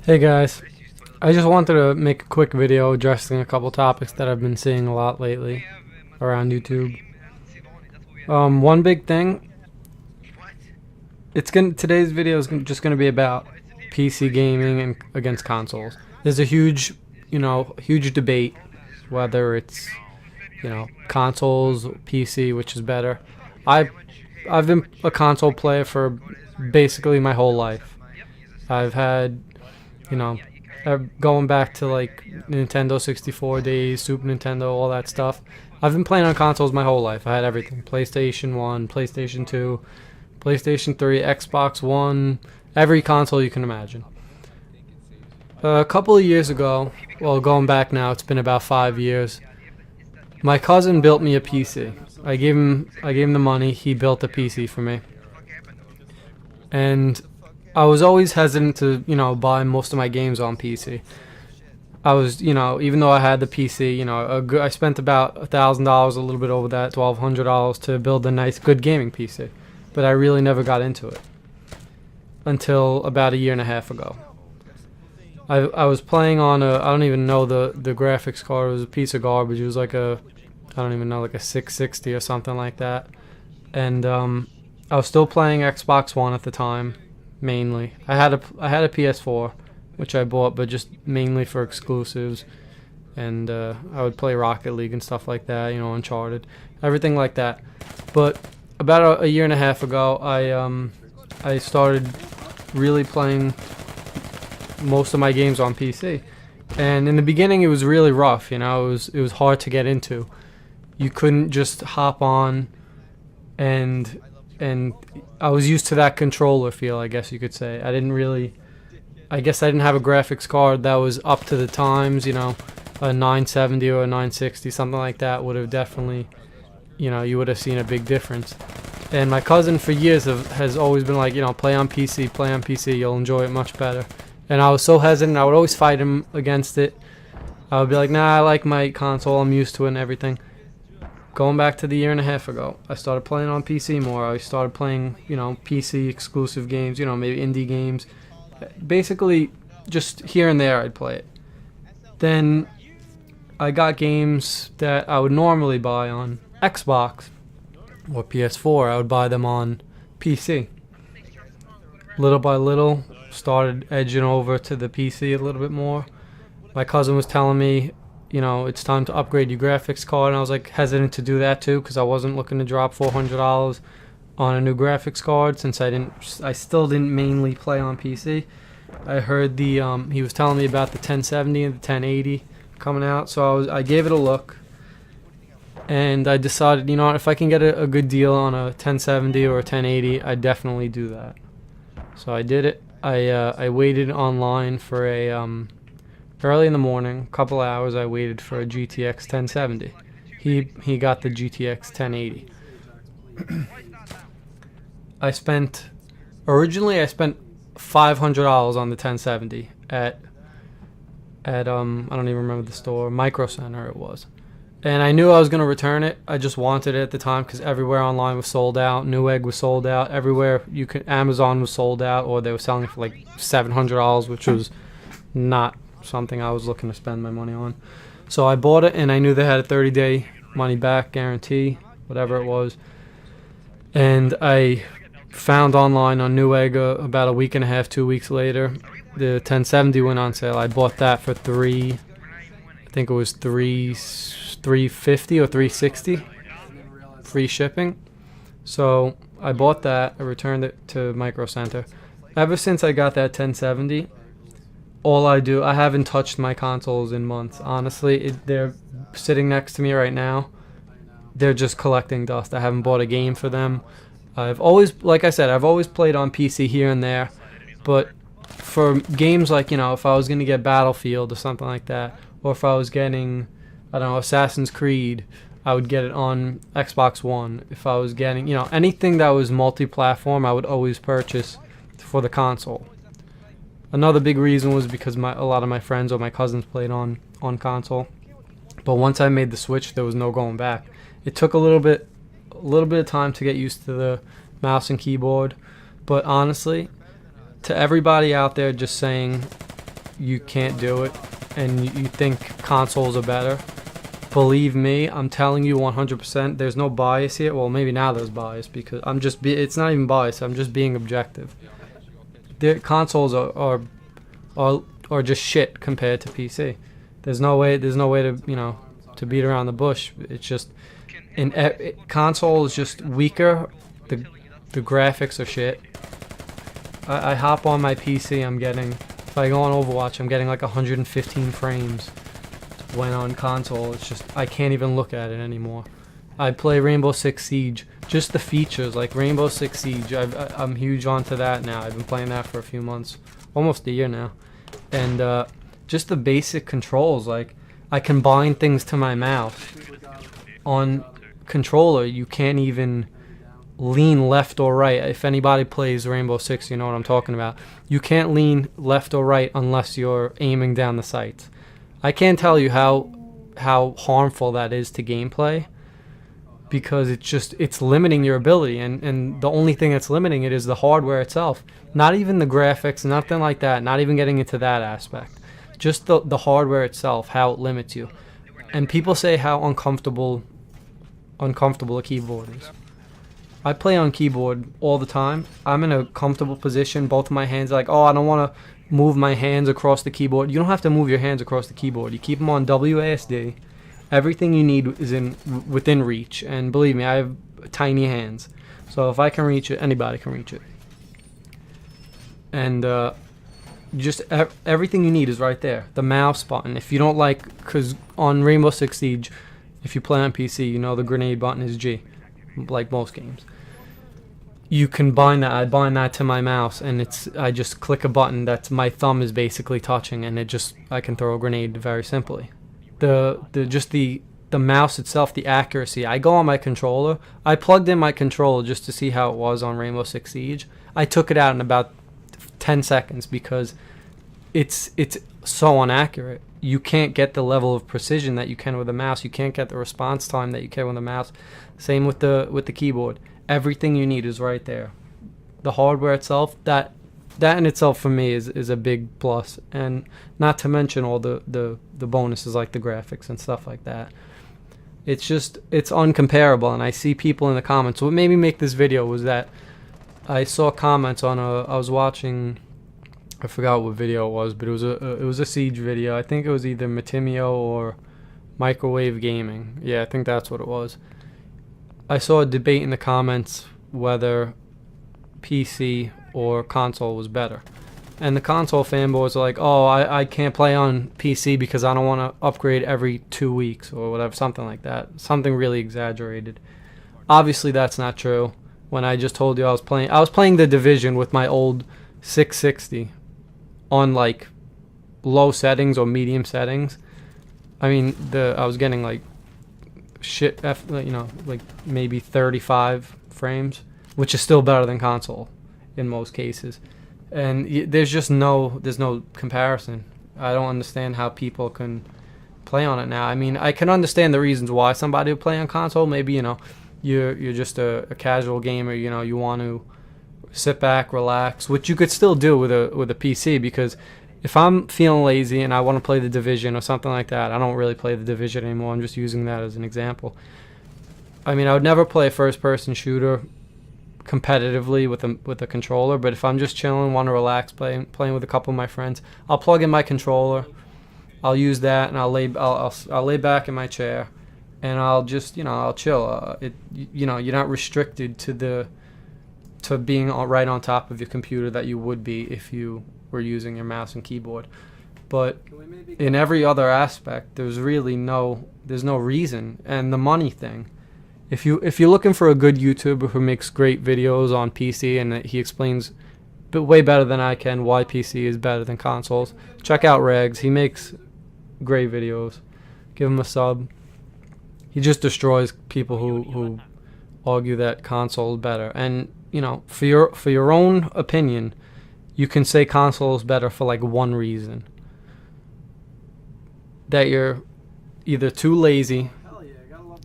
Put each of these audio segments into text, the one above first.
Hey guys, I just wanted to make a quick video addressing a couple topics that I've been seeing a lot lately around YouTube. One big thing, today's video is just gonna be about PC gaming and against consoles. There's a huge debate whether it's consoles, PC, which is better. I've been a console player for basically my whole life. I've had going back to like Nintendo 64 days, Super Nintendo, all that stuff. I've been playing on consoles my whole life. I had everything: PlayStation 1, PlayStation 2, PlayStation 3, Xbox One, every console you can imagine. A couple of years ago, well, going back now, it's been about 5 years. My cousin built me a PC. I gave him the money. He built a PC for me, and I was always hesitant to, buy most of my games on PC. I was, even though I had the PC, I spent about $1,000, a little bit over that, $1,200 to build a nice, good gaming PC. But I really never got into it until about a year and a half ago. I was playing on I don't even know the graphics card. It was a piece of garbage. It was like I don't even know, like a 660 or something like that. And I was still playing Xbox One at the time. Mainly, I had a PS4, which I bought, but just mainly for exclusives, and I would play Rocket League and stuff like that, Uncharted, everything like that. But about a year and a half ago, I started really playing most of my games on PC, and in the beginning it was really rough. It was hard to get into. You couldn't just hop on and I was used to that controller feel, I guess you could say. I didn't have a graphics card that was up to the times, a 970 or a 960, something like that would have definitely, you would have seen a big difference. And my cousin for years has always been like, play on PC, you'll enjoy it much better. And I was so hesitant, I would always fight him against it. I would be like, nah, I like my console, I'm used to it and everything. Going back to the year and a half ago, I started playing on PC more. I started playing, PC exclusive games, maybe indie games. Basically, just here and there I'd play it. Then I got games that I would normally buy on Xbox or PS4. I would buy them on PC. Little by little, started edging over to the PC a little bit more. My cousin was telling me, it's time to upgrade your graphics card, and I was like hesitant to do that too because I wasn't looking to drop $400 on a new graphics card since I still didn't mainly play on PC. I heard he was telling me about the 1070 and the 1080 coming out, so I gave it a look, and I decided, if I can get a good deal on a 1070 or a 1080, I'd definitely do that. So I did it. I waited online for early in the morning, a couple hours. I waited for a GTX 1070. He got the GTX 1080. Originally I spent $500 on the 1070 at I don't even remember the store, Micro Center it was. And I knew I was going to return it. I just wanted it at the time because everywhere online was sold out. Newegg was sold out. Everywhere Amazon was sold out, or they were selling it for like $700, which was not something I was looking to spend my money on. So I bought it, and I knew they had a 30-day money back guarantee, whatever it was. And I found online on Newegg about a week and a half, 2 weeks later, the 1070 went on sale. I bought that for I think it was $350 or $360, free shipping. So I bought that. I returned it to Micro Center. Ever since I got that 1070, I haven't touched my consoles in months. Honestly, they're sitting next to me right now. They're just collecting dust. I haven't bought a game for them. I've always played on PC here and there, but for games like, if I was going to get Battlefield or something like that, or if I was getting, Assassin's Creed, I would get it on Xbox One. If I was getting, anything that was multi-platform, I would always purchase for the console. Another big reason was because a lot of my friends or my cousins played on console. But once I made the switch, there was no going back. It took a little bit of time to get used to the mouse and keyboard. But honestly, to everybody out there just saying you can't do it and you think consoles are better, believe me, I'm telling you 100%, there's no bias here. Well, maybe now there's bias because it's not even bias, I'm just being objective. The consoles are just shit compared to PC. There's no way to, to beat around the bush. It's just console is just weaker. The graphics are shit. I hop on my PC, if I go on Overwatch, I'm getting like 115 frames. When on console, it's just, I can't even look at it anymore. I play Rainbow Six Siege, just the features, like Rainbow Six Siege, I'm huge onto that now. I've been playing that for a few months, almost a year now. And just the basic controls, like I can bind things to my mouse. On controller, you can't even lean left or right. If anybody plays Rainbow Six, you know what I'm talking about. You can't lean left or right unless you're aiming down the sights. I can't tell you how harmful that is to gameplay, because it's limiting your ability, and the only thing that's limiting it is the hardware itself. Not even the graphics, nothing like that, not even getting into that aspect. Just the hardware itself, how it limits you. And people say how uncomfortable a keyboard is. I play on keyboard all the time. I'm in a comfortable position. Both of my hands are like, oh, I don't want to move my hands across the keyboard. You don't have to move your hands across the keyboard. You keep them on WASD. Everything you need is within reach. And believe me, I have tiny hands. So if I can reach it, anybody can reach it. And just everything you need is right there. The mouse button. If you don't like, because on Rainbow Six Siege, if you play on PC, you know the grenade button is G, like most games. You can bind that. I bind that to my mouse, and I just click a button that's my thumb is basically touching, and I can throw a grenade very simply. The mouse itself, the accuracy. I go on my controller. I plugged in my controller just to see how it was on Rainbow Six Siege. I took it out in about 10 seconds because it's so inaccurate. You can't get the level of precision that you can with a mouse. You can't get the response time that you can with a mouse. Same with the keyboard. Everything you need is right there. The hardware itself, that in itself for me is a big plus, and not to mention all the bonuses like the graphics and stuff like that. It's uncomparable, and I see people in the comments. What made me make this video was that I saw comments on I was watching, I forgot what video it was, but it was a Siege video. I think it was either Matimio or Microwave Gaming. Yeah, I think that's what it was. I saw a debate in the comments whether PC or console was better. And the console fanboys are like, oh, I can't play on PC because I don't want to upgrade every 2 weeks or whatever, something like that. Something really exaggerated. Obviously, that's not true. When I just told you I was playing The Division with my old 660 on like low settings or medium settings. I mean, I was getting like like maybe 35 frames, which is still better than console in most cases. And there's no comparison. I don't understand how people can play on it now. I mean, I can understand the reasons why somebody would play on console. Maybe, you're just a casual gamer, you want to sit back, relax, which you could still do with a PC, because if I'm feeling lazy and I want to play The Division or something like that, I don't really play The Division anymore. I'm just using that as an example. I mean, I would never play a first-person shooter competitively with a controller, but if I'm just chilling, want to relax, playing with a couple of my friends, I'll plug in my controller. I'll use that, and I'll lay back in my chair, and I'll just I'll chill. You're not restricted to being right on top of your computer that you would be if you were using your mouse and keyboard. But in every other aspect, there's no reason. And the money thing, if you're looking for a good YouTuber who makes great videos on PC and he explains way better than I can why PC is better than consoles, check out Regs. He makes great videos. Give him a sub. He just destroys people who argue that console is better. And for your own opinion, you can say console is better for like one reason: that you're either too lazy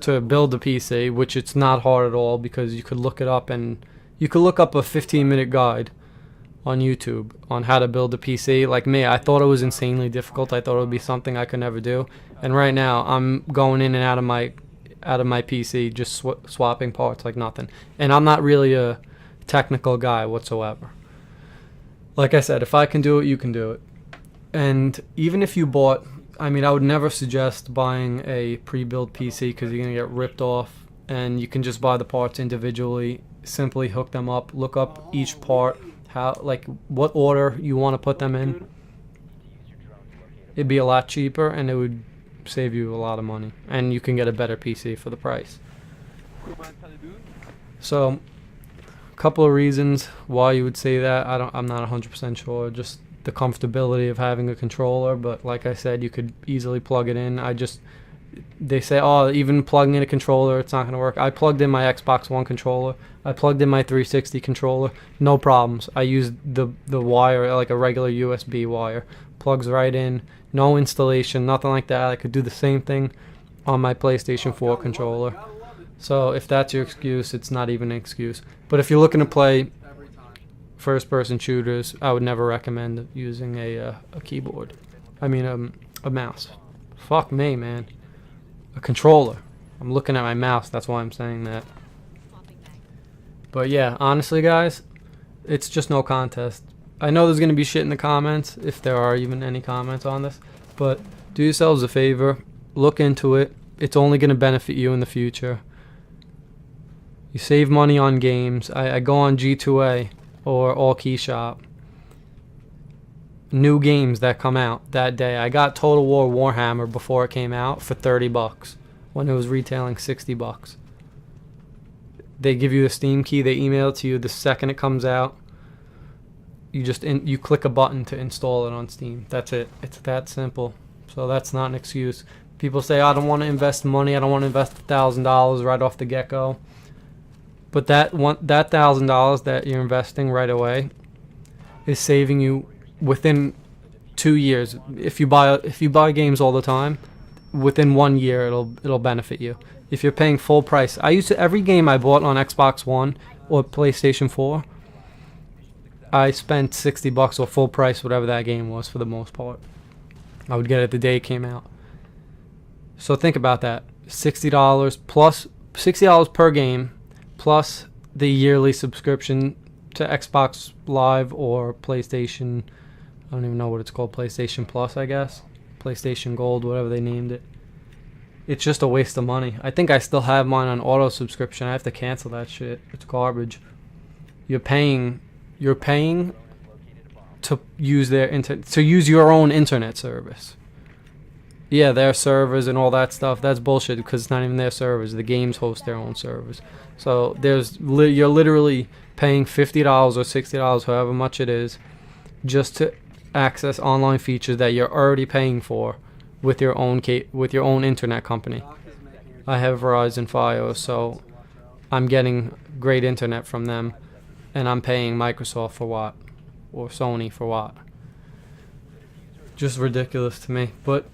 to build a PC, which it's not hard at all, because you could look it up, and you could look up a 15-minute guide on YouTube on how to build a PC. Like me, I thought it was insanely difficult. I thought it would be something I could never do. And right now, I'm going in and out of my PC, just swapping parts like nothing. And I'm not really a technical guy whatsoever. Like I said, if I can do it, you can do it. And even if you bought, I mean, I would never suggest buying a pre-built PC because you're going to get ripped off. And you can just buy the parts individually, simply hook them up, look up each part, how, like, what order you want to put them in. It'd be a lot cheaper and it would save you a lot of money, and you can get a better PC for the price. So a couple of reasons why you would say that. I'm not 100% sure. Just the comfortability of having a controller, but like I said, you could easily plug it in. They say, oh, even plugging in a controller, it's not going to work. I plugged in my Xbox One controller. I plugged in my 360 controller. No problems. I used the wire, like a regular USB wire. Plugs right in. No installation, nothing like that. I could do the same thing on my PlayStation 4 controller. So if that's your excuse, it's not even an excuse. But if you're looking to play first-person shooters, I would never recommend using a keyboard. I mean, a mouse. Fuck me, man. A controller. I'm looking at my mouse, that's why I'm saying that. But yeah, honestly, guys, it's just no contest. I know there's going to be shit in the comments, if there are even any comments on this, but do yourselves a favor, look into it. It's only going to benefit you in the future. You save money on games. I go on G2A or AllKeyshop. New games that come out that day. I got Total War Warhammer before it came out for $30 when it was retailing $60. They give you the Steam key, they email it to you the second it comes out. You click a button to install it on Steam. That's it. It's that simple. So that's not an excuse. People say, I don't want to invest money. I don't want to invest $1,000 right off the get-go. But that $1,000 that you're investing right away is saving you within 2 years. If you buy games all the time, within 1 year it'll benefit you. If you're paying full price, every game I bought on Xbox One or PlayStation 4. I spent $60 or full price, whatever that game was, for the most part. I would get it the day it came out. So think about that. $60 plus $60 per game, plus the yearly subscription to Xbox Live or PlayStation. I don't even know what it's called. PlayStation Plus, I guess. PlayStation Gold, whatever they named it. It's just a waste of money. I think I still have mine on auto subscription. I have to cancel that shit. It's garbage. You're paying to use your own internet service. Yeah, their servers and all that stuff, that's bullshit because it's not even their servers. The games host their own servers. So you're literally paying $50 or $60, however much it is, just to access online features that you're already paying for with your own internet company. I have Verizon Fios, so I'm getting great internet from them. And I'm paying Microsoft for what? Or Sony for what? Just ridiculous to me. But,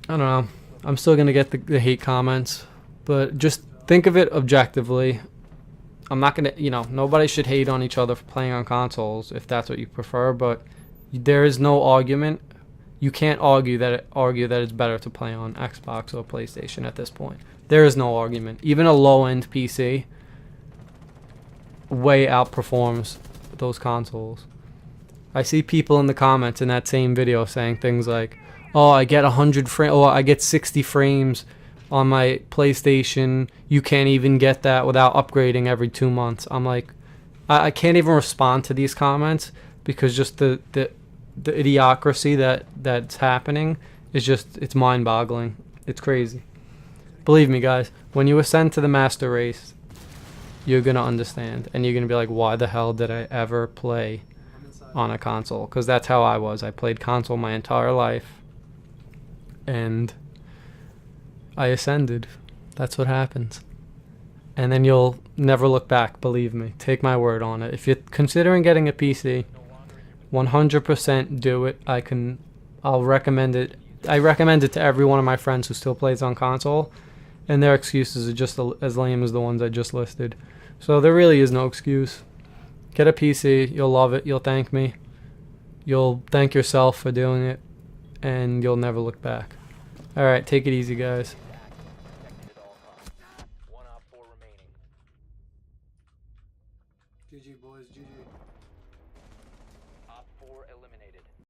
I don't know. I'm still going to get the hate comments. But just think of it objectively. I'm not going to, nobody should hate on each other for playing on consoles if that's what you prefer. But there is no argument. You can't argue that it's better to play on Xbox or PlayStation at this point. There is no argument. Even a low-end PC way outperforms those consoles. I see people in the comments in that same video saying things like, oh, I get 100 frames, or I get 60 frames on my PlayStation. You can't even get that without upgrading every 2 months. I'm like, I can't even respond to these comments because just the idiocracy that's happening is just, it's mind-boggling. It's crazy. Believe me, guys, when you ascend to the master race, you're going to understand. And you're going to be like, why the hell did I ever play on a console? Because that's how I was. I played console my entire life. And I ascended. That's what happens. And then you'll never look back, believe me. Take my word on it. If you're considering getting a PC, 100% do it. I'll recommend it. I recommend it to every one of my friends who still plays on console. And their excuses are just as lame as the ones I just listed. So there really is no excuse. Get a PC. You'll love it. You'll thank me. You'll thank yourself for doing it, and you'll never look back. All right, take it easy, guys. GG boys, GG.